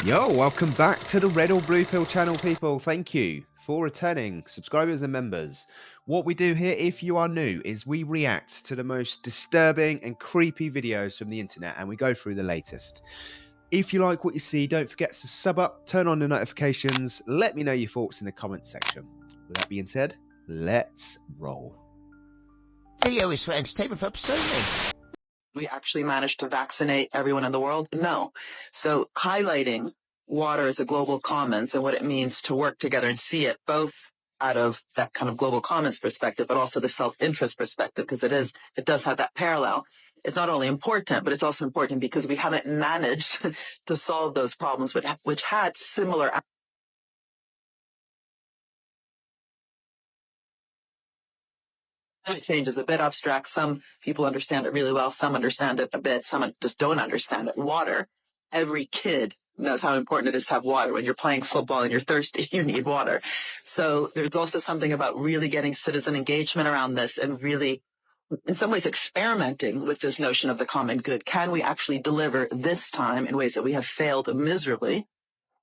Yo, welcome back to the Red or Blue Pill channel, people. Thank you for returning subscribers and members. What we do here, if you are new, is we react to the most disturbing and creepy videos from the internet and we go through the latest. If you like what you see, don't forget to sub up, turn on the notifications, let me know your thoughts in the comments section. With that being said, let's roll. Video is for entertainment purposes only. We actually managed to vaccinate everyone in the world? No. So highlighting water as a global commons and what it means to work together and see it both out of that kind of global commons perspective, but also the self-interest perspective, because it does have that parallel. It's not only important, but it's also important because we haven't managed to solve those problems, which had similar. Climate change is a bit abstract. Some people understand it really well. Some understand it a bit. Some just don't understand it. Water. Every kid knows how important it is to have water. When you're playing football and you're thirsty, you need water. So there's also something about really getting citizen engagement around this and really, in some ways, experimenting with this notion of the common good. Can we actually deliver this time in ways that we have failed miserably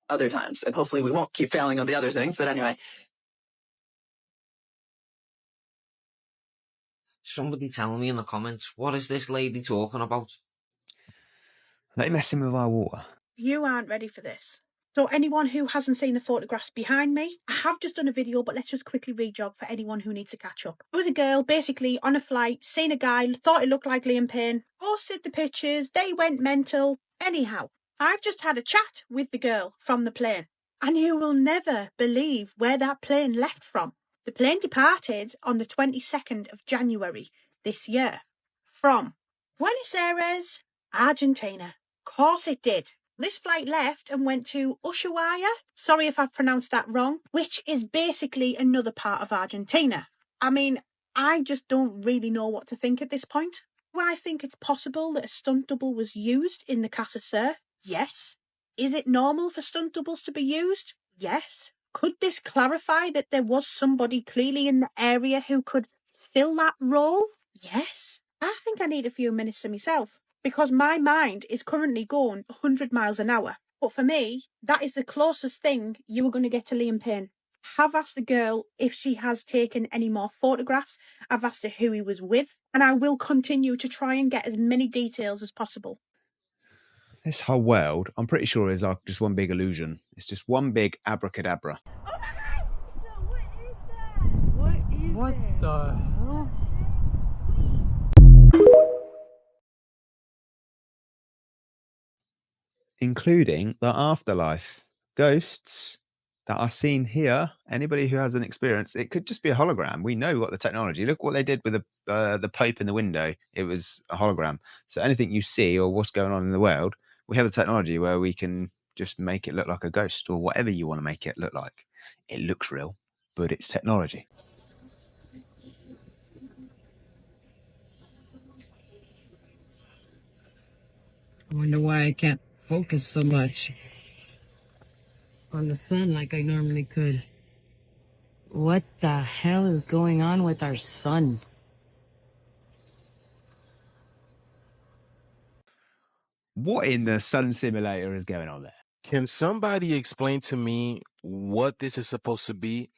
other times? And hopefully we won't keep failing on the other things. But anyway. Somebody tell me in the comments, what is this lady talking about? They messing with our water. You aren't ready for this. So anyone who hasn't seen the photographs behind me, I have just done a video, but let's just quickly re-jog for anyone who needs to catch up. There was a girl basically on a flight, seen a guy, thought it looked like Liam Payne, posted the pictures, they went mental. Anyhow, I've just had a chat with the girl from the plane, and you will never believe where that plane left from. The plane departed on the 22nd of January this year from Buenos Aires, Argentina. Of course it did. This flight left and went to Ushuaia. Sorry if I've pronounced that wrong, which is basically another part of Argentina. I mean, I just don't really know what to think at this point. Do I think it's possible that a stunt double was used in the Casa Sur? Yes. Is it normal for stunt doubles to be used? Yes. Could this clarify that there was somebody clearly in the area who could fill that role? Yes. I think I need a few minutes to myself because my mind is currently going 100 miles an hour. But for me, that is the closest thing you are going to get to Liam Payne. I've asked the girl if she has taken any more photographs. I've asked her who he was with, and I will continue to try and get as many details as possible. This whole world, I'm pretty sure, is like just one big illusion. It's just one big abracadabra. Oh my gosh! So what is that? What the hell? Including the afterlife. Ghosts that are seen here. Anybody who has an experience, it could just be a hologram. We know what the technology. Look what they did with the Pope in the window. It was a hologram. So anything you see or what's going on in the world, we have the technology where we can just make it look like a ghost or whatever you want to make it look like. It looks real, but it's technology. I wonder why I can't focus so much on the sun like I normally could. What the hell is going on with our sun? What in the sun simulator is going on there? Can somebody explain to me what this is supposed to be?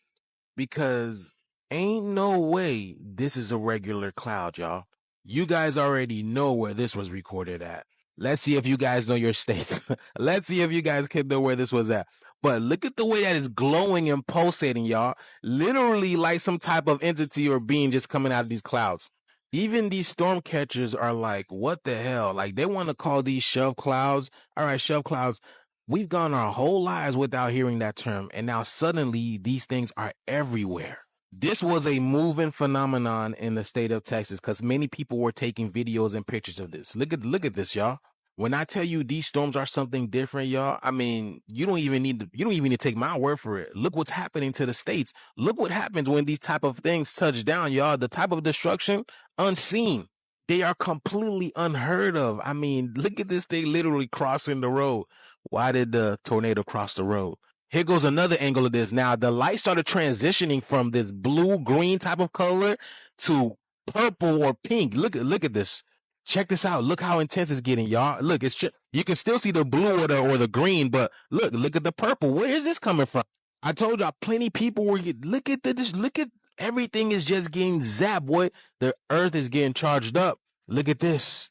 Because ain't no way this is a regular cloud, y'all. You guys already know where this was recorded at. Let's see if you guys know your states. Let's see if you guys can know where this was at. But look at the way that it's glowing and pulsating, y'all. Literally like some type of entity or being just coming out of these clouds. Even these storm catchers are like, what the hell? Like, they want to call these shove clouds. All right, shove clouds. We've gone our whole lives without hearing that term. And now suddenly these things are everywhere. This was a moving phenomenon in the state of Texas because many people were taking videos and pictures of this. Look at this, y'all. When I tell you these storms are something different, y'all, I mean, you don't even need to take my word for it. Look what's happening to the states. Look what happens when these type of things touch down, y'all. The type of destruction, unseen. They are completely unheard of. I mean, look at this thing literally crossing the road. Why did the tornado cross the road? Here goes another angle of this. Now, the light started transitioning from this blue-green type of color to purple or pink. Look at this. Check this out. Look how intense it's getting, y'all. Look, you can still see the blue or the green, but look at the purple. Where is this coming from? I told y'all, plenty people were. Look at everything is just getting zapped, boy. The earth is getting charged up. Look at this.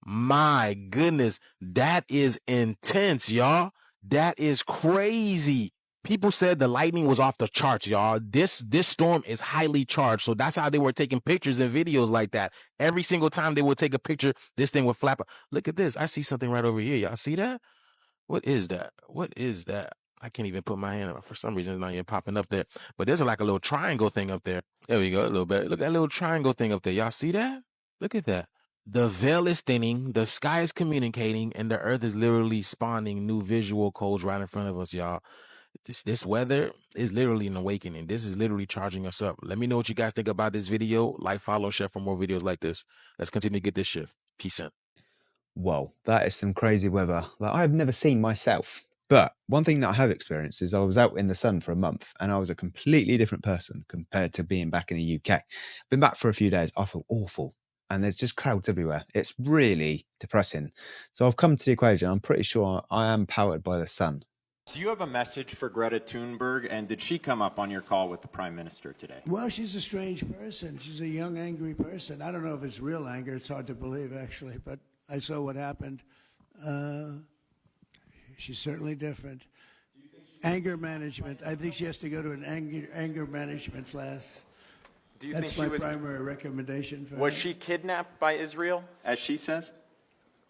My goodness, that is intense, y'all. That is crazy. People said the lightning was off the charts, y'all. This storm is highly charged, so that's how they were taking pictures and videos like that. Every single time they would take a picture, this thing would flap. Look at this. I see something right over here. Y'all see that? What is that? What is that? I can't even put my hand up. For some reason, it's not even popping up there. But there's like a little triangle thing up there. There we go, a little bit. Look at that little triangle thing up there. Y'all see that? Look at that. The veil is thinning, the sky is communicating, and the earth is literally spawning new visual codes right in front of us, y'all. This weather is literally an awakening. This is literally charging us up. Let me know what you guys think about this video. Like, follow, share for more videos like this. Let's continue to get this shift. Peace out. Whoa, that is some crazy weather that I've never seen myself. But one thing that I have experienced is I was out in the sun for a month and I was a completely different person compared to being back in the UK. Been back for a few days. I feel awful. And there's just clouds everywhere. It's really depressing. So I've come to the equation. I'm pretty sure I am powered by the sun. Do you have a message for Greta Thunberg, and did she come up on your call with the Prime Minister today? Well, she's a strange person. She's a young, angry person. I don't know if it's real anger. It's hard to believe, actually, but I saw what happened. She's certainly different. Anger management. I think she has to go to an anger management class. Do you That's think my primary recommendation for her. Was she kidnapped by Israel, as she says?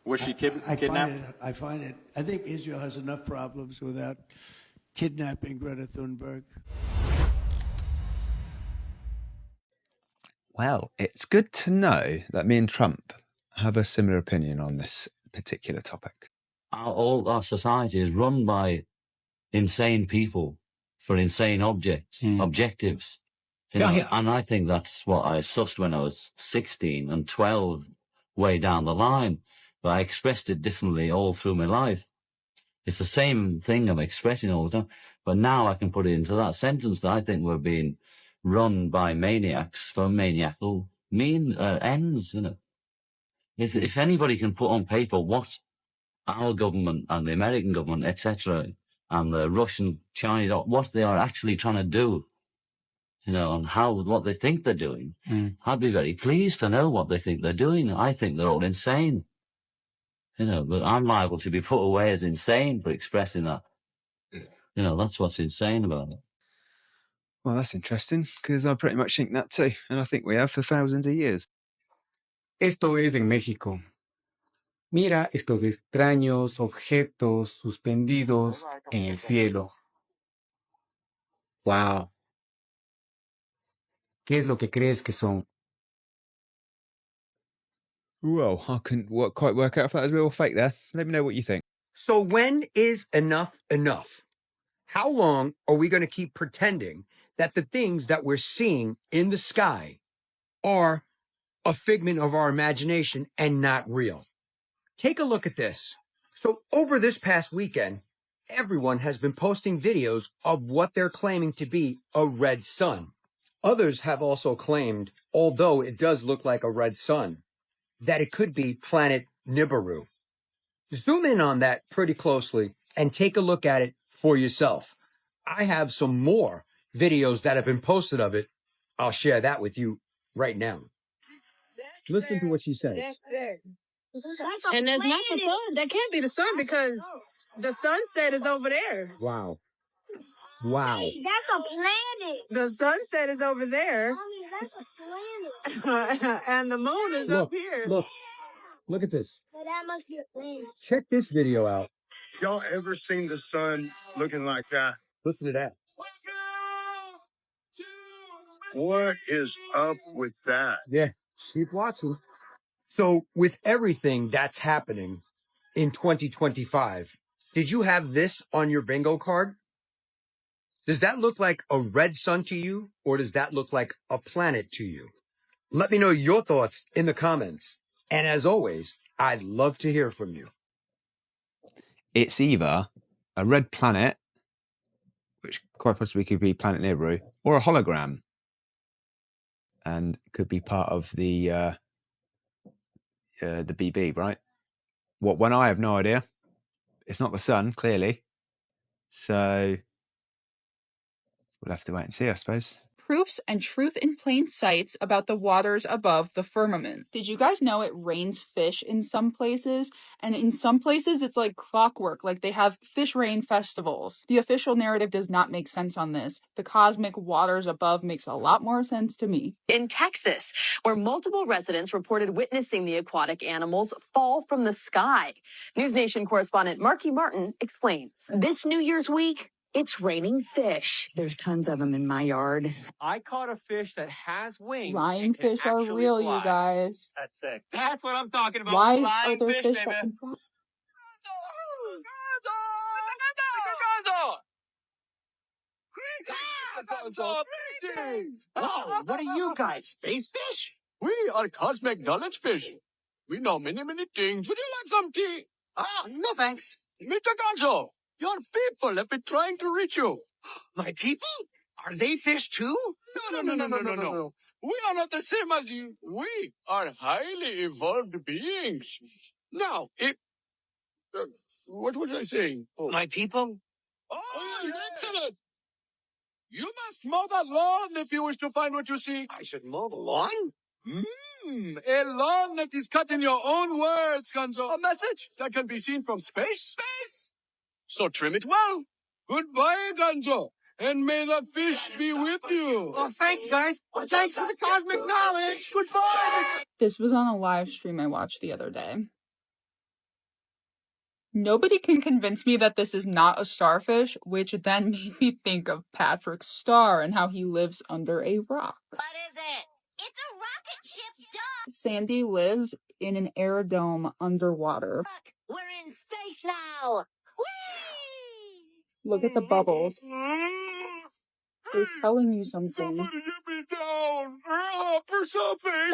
Was she kidnapped? I find it. I think Israel has enough problems without kidnapping Greta Thunberg. Well, it's good to know that me and Trump have a similar opinion on this particular topic. All our society is run by insane people for insane objectives. You know, and I think that's what I sussed when I was 16 and 12, way down the line. But I expressed it differently all through my life. It's the same thing I'm expressing all the time. But now I can put it into that sentence that I think we're being run by maniacs for maniacal ends, you know. If anybody can put on paper what our government and the American government, etc., and the Russian, Chinese, what they are actually trying to do, you know, and what they think they're doing, I'd be very pleased to know what they think they're doing. I think they're all insane. You know, but I'm liable to be put away as insane for expressing that. You know, that's what's insane about it. Well, that's interesting, because I pretty much think that too, and I think we have for thousands of years. Esto es en México. Mira estos extraños objetos suspendidos en el cielo. Wow. ¿Qué es lo que crees que son? Well, I couldn't quite work out if that was real or fake there. Let me know what you think. So when is enough enough? How long are we going to keep pretending that the things that we're seeing in the sky are a figment of our imagination and not real? Take a look at this. So over this past weekend, everyone has been posting videos of what they're claiming to be a red sun. Others have also claimed, although it does look like a red sun, that it could be planet Nibiru. Zoom in on that pretty closely and take a look at it for yourself. I have some more videos that have been posted of it. I'll share that with you right now. Listen to what she says. And that's not the sun. That can't be the sun because the sunset is over there. Wow. Wow. That's a planet. The sunset is over there. Mommy, that's a planet. And the moon is up here. Look at this. Well, that must be a planet. Check this video out. Y'all ever seen the sun looking like that? Listen to that. What is up with that? Yeah, keep watching. So with everything that's happening in 2025, did you have this on your bingo card? Does that look like a red sun to you, or does that look like a planet to you? Let me know your thoughts in the comments. And as always, I'd love to hear from you. It's either a red planet, which quite possibly could be planet Nibiru, or a hologram, and could be part of the the BB, right? What one? I have no idea. It's not the sun, clearly. So we'll have to wait and see, I suppose. Proofs and truth in plain sights about the waters above the firmament. Did you guys know it rains fish in some places? And in some places it's like clockwork, like they have fish rain festivals. The official narrative does not make sense on this. The cosmic waters above makes a lot more sense to me. In Texas, where multiple residents reported witnessing the aquatic animals fall from the sky. News Nation correspondent Marky Martin explains. This New Year's week, it's raining fish. There's tons of them in my yard. I caught a fish that has wings. Flying fish are real, you guys. That's sick. That's what I'm talking about. Why Flying are there fish baby. that can fly? Oh, what are you guys, space fish? We are cosmic knowledge fish. We know many, many things. Would you like some tea? No thanks. Mr. Gonzo, your people have been trying to reach you. My people? Are they fish too? No. We are not the same as you. We are highly evolved beings. Now, if... what was I saying? Oh. My people? Oh, excellent! You must mow the lawn if you wish to find what you seek. I should mow the lawn? A lawn that is cut in your own words, Gonzo. A message that can be seen from space? Space! So trim it well. Goodbye, Gonzo. And may the fish be with you. Oh, thanks, guys. Thanks for the cosmic knowledge. Goodbye. This was on a live stream I watched the other day. Nobody can convince me that this is not a starfish, which then made me think of Patrick Star and how he lives under a rock. What is it? It's a rocket ship, duh! Sandy lives in an air dome underwater. Look, we're in space now! Whee! Look at the bubbles. They're telling you something. Somebody get me down. For something.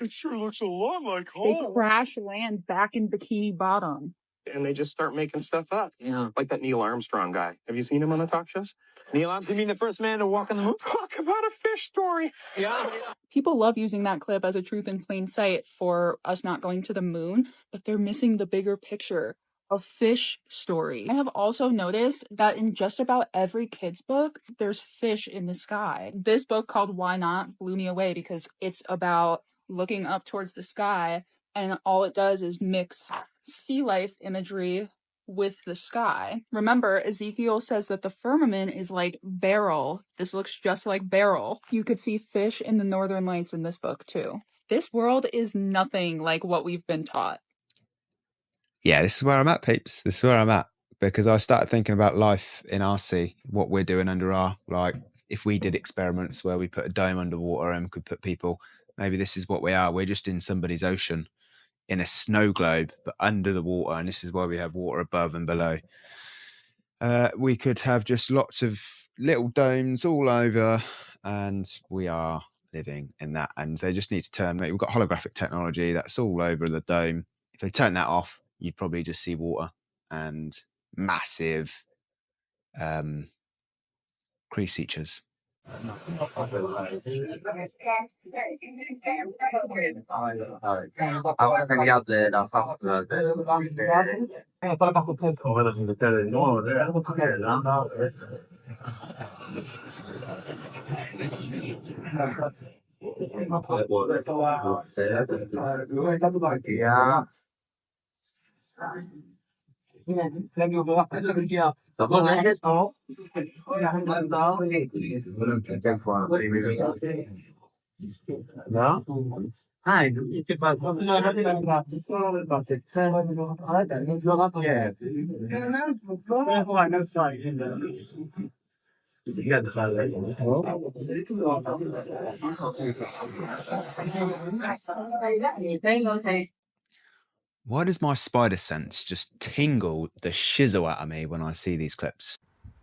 It sure looks a lot like home. They crash land back in Bikini Bottom. And they just start making stuff up. Yeah. Like that Neil Armstrong guy. Have you seen him on the talk shows? Neil Armstrong, you mean the first man to walk on the moon? Talk about a fish story. Yeah. People love using that clip as a truth in plain sight for us not going to the moon, but they're missing the bigger picture. A fish story. I have also noticed that in just about every kid's book, there's fish in the sky. This book called Why Not blew me away because it's about looking up towards the sky, and all it does is mix sea life imagery with the sky. Remember, Ezekiel says that the firmament is like Beryl. This looks just like Beryl. You could see fish in the northern lights in this book too. This world is nothing like what we've been taught. Yeah, this is where I'm at, peeps. This is where I'm at. Because I started thinking about life in our sea, what we're doing under our, like, if we did experiments where we put a dome underwater and could put people, maybe this is what we are. We're just in somebody's ocean, in a snow globe, but under the water. And this is why we have water above and below. We could have just lots of little domes all over, and we are living in that. And they just need to turn, we've got holographic technology that's all over the dome. If they turn that off, you'd probably just see water and massive creatures. Why does my spider sense just tingle the shizzle out of me when I see these clips?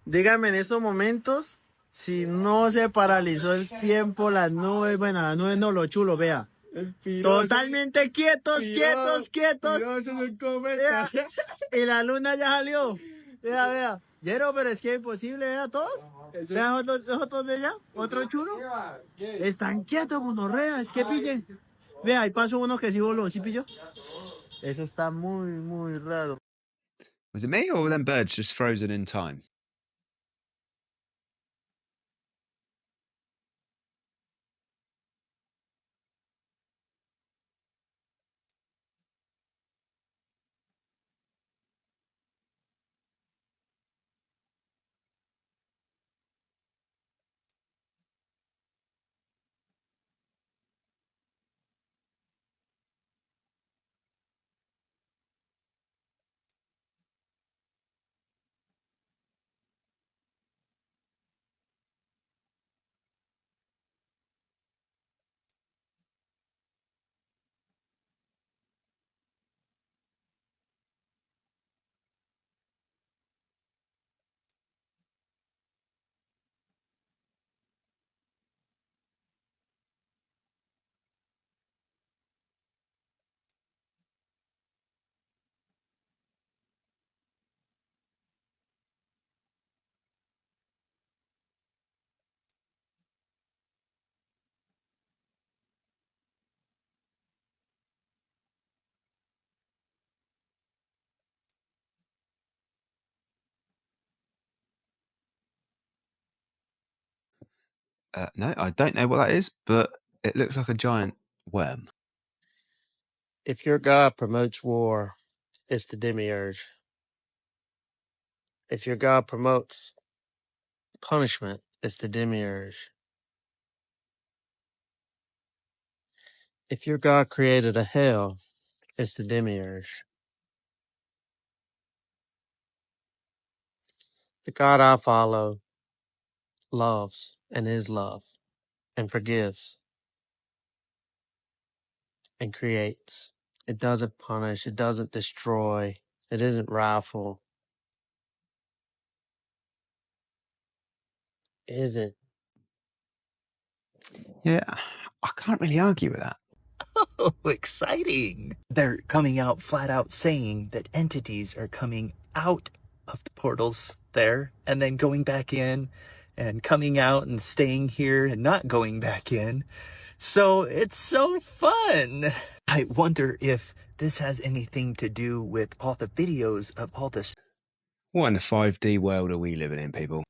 Dígame en estos momentos si no se paralizó el tiempo, las nubes, bueno, las nubes no, lo chulo, vea. Totalmente quietos. Vea. Y la luna ya salió. Vea. Pero es que es imposible, vea, todos. Vean los otros de allá, otro chulo. Están quietos, monorrea, es que pillen. Vea, ahí pasó uno que sí voló, ¿sí pilló? Eso está muy, muy raro. Was it me or were them birds just frozen in time? No, I don't know what that is, but it looks like a giant worm. If your God promotes war, it's the demiurge. If your God promotes punishment, it's the demiurge. If your God created a hell, it's the demiurge. The God I follow loves and is love and forgives and creates. It doesn't punish. It doesn't destroy. It isn't wrathful. It isn't. Yeah, I can't really argue with that. Oh, exciting. They're coming out flat out saying that entities are coming out of the portals there and then going back in and coming out and staying here and not going back in. So it's so fun. I wonder if this has anything to do with all the videos of all this. What in the 5D world are we living in, people?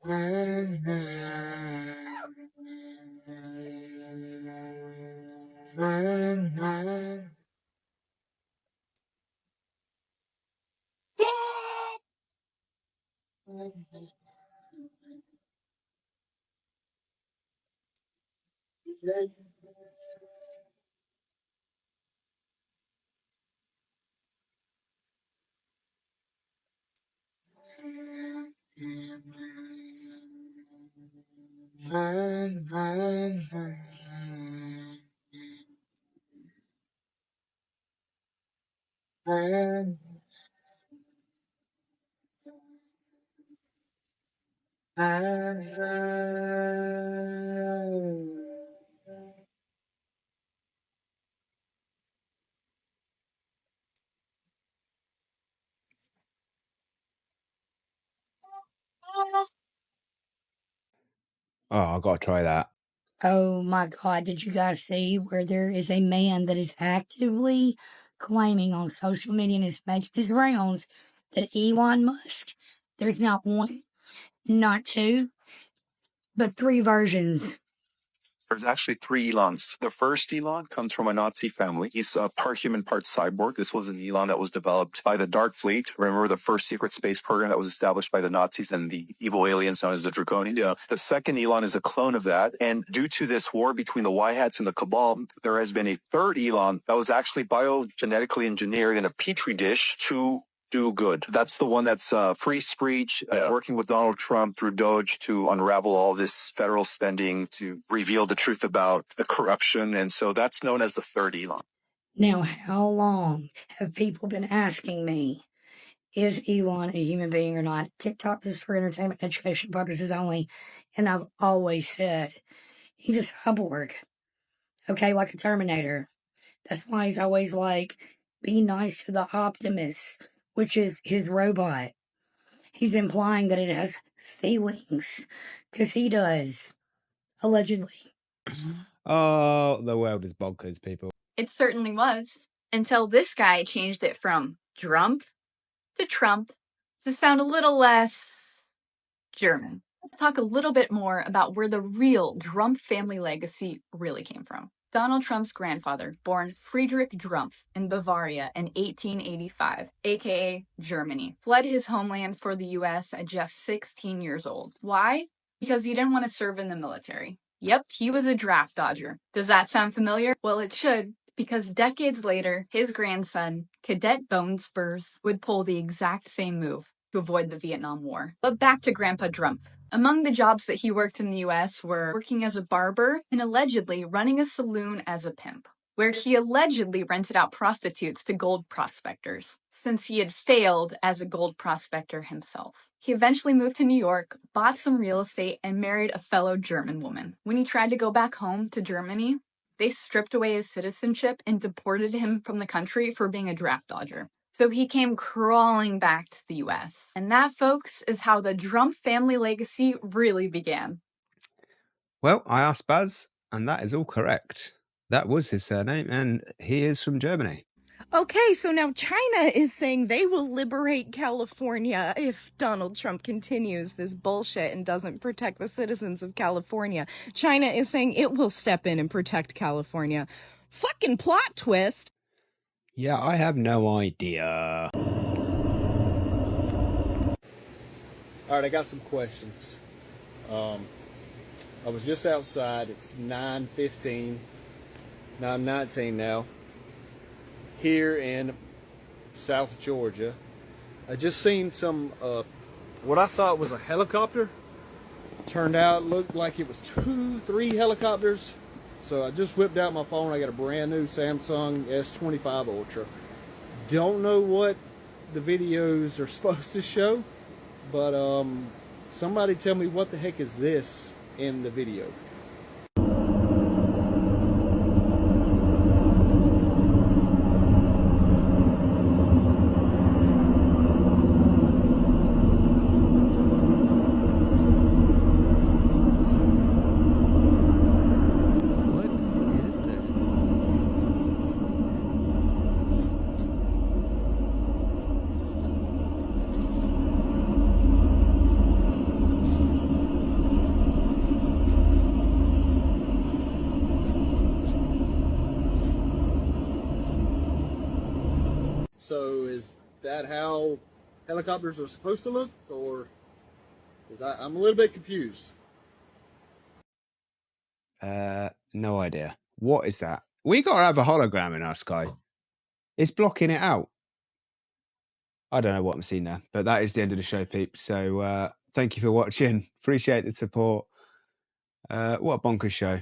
Oh, I've got to try that. Oh my God, did you guys see where there is a man that is actively claiming on social media and is making his rounds that Elon Musk, there's not one, not two, but three versions. There's actually three Elons. The first Elon comes from a Nazi family. He's part human, part cyborg. This was an Elon that was developed by the Dark Fleet. Remember the first secret space program that was established by the Nazis and the evil aliens known as the Draconians? Yeah. The second Elon is a clone of that. And due to this war between the Y Hats and the Cabal, there has been a third Elon that was actually biogenetically engineered in a petri dish to do good. That's the one that's free speech, working with Donald Trump through Doge to unravel all this federal spending, to reveal the truth about the corruption. And so that's known as the third Elon. Now, how long have people been asking me, is Elon a human being or not? TikTok is for entertainment, education purposes only. And I've always said, he's a cyborg. Okay, like a Terminator. That's why he's always like, be nice to the Optimus, which is his robot. He's implying that it has feelings, because he does, allegedly. Oh, the world is bonkers, people. It certainly was. Until this guy changed it from Drump to Trump to sound a little less German. Let's talk a little bit more about where the real Trump family legacy really came from. Donald Trump's grandfather, born Friedrich Drumpf in Bavaria in 1885, aka Germany, fled his homeland for the US at just 16 years old. Why? Because he didn't want to serve in the military. Yep, he was a draft dodger. Does that sound familiar? Well, it should, because decades later, his grandson, Cadet Bone Spurs, would pull the exact same move to avoid the Vietnam War. But back to Grandpa Drumpf. Among the jobs that he worked in the US were working as a barber and allegedly running a saloon as a pimp, where he allegedly rented out prostitutes to gold prospectors, since he had failed as a gold prospector himself. He eventually moved to New York, bought some real estate, and married a fellow German woman. When he tried to go back home to Germany, they stripped away his citizenship and deported him from the country for being a draft dodger. So he came crawling back to the US. And that, folks, is how the Trump family legacy really began. Well, I asked Baz, and that is all correct. That was his surname, and he is from Germany. Okay, so now China is saying they will liberate California if Donald Trump continues this bullshit and doesn't protect the citizens of California. China is saying it will step in and protect California. Fucking plot twist. Yeah, I have no idea. All right, I got some questions. I was just outside. It's 9:15, 9:19 now, here in South Georgia. I just seen some, what I thought was a helicopter. Turned out, looked like it was 2-3 helicopters. So I just whipped out my phone. I got a brand new Samsung S25 Ultra. Don't know what the videos are supposed to show, but somebody tell me what the heck is this in the video. So is that how helicopters are supposed to look, or is I'm a little bit confused. No idea. What is that? We gotta have a hologram in our sky. It's blocking it out. I don't know what I'm seeing there, but that is the end of the show, peeps. So thank you for watching. Appreciate the support. What a bonkers show.